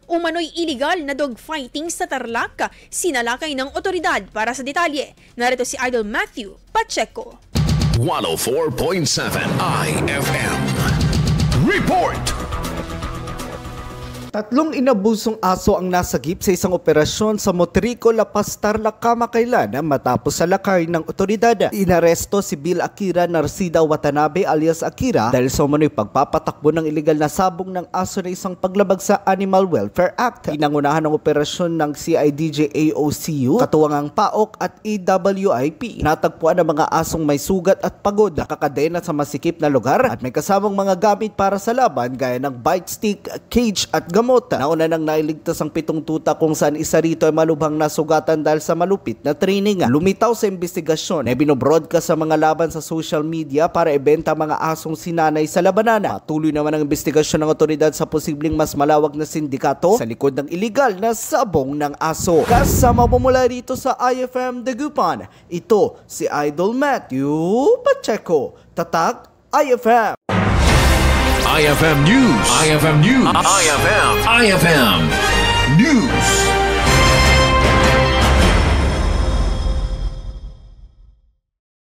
umano'y iligal na dogfighting sa Tarlac, sinalakay ng otoridad. Para sa detalye, narito si Idol Matthew Pacheco. 104.7 IFM Report! Tatlong inabusong aso ang nasagip sa isang operasyon sa Motrico, La Paz, Tarlac kamakailan matapos sa lakay ng otoridad. Inaresto si Bill Akira Narcida Watanabe alias Akira dahil sa umano'y pagpapatakbo ng iligal na sabong ng aso na isang paglabag sa Animal Welfare Act. Inangunahan ng operasyon ng CIDJ-AOCU, katuwangang PAOK at EWIP. Natagpuan ang mga asong may sugat at pagod, nakakadena sa masikip na lugar at may kasamang mga gamit para sa laban gaya ng bite stick, cage at gamot. Nauna nang nailigtas ang 7 tuta kung saan isa rito ay malubhang nasugatan dahil sa malupit na training. Lumitaw sa investigasyon na binobroadcast sa mga laban sa social media para ibenta mga asong sinanay sa labanan. Patuloy naman ang investigasyon ng otoridad sa posibleng mas malawak na sindikato sa likod ng iligal na sabong ng aso. Kasama po mula rito sa IFM Dagupan, ito si Idol Matthew Pacheco, Tatak IFM. IFM News. IFM News. IFM News.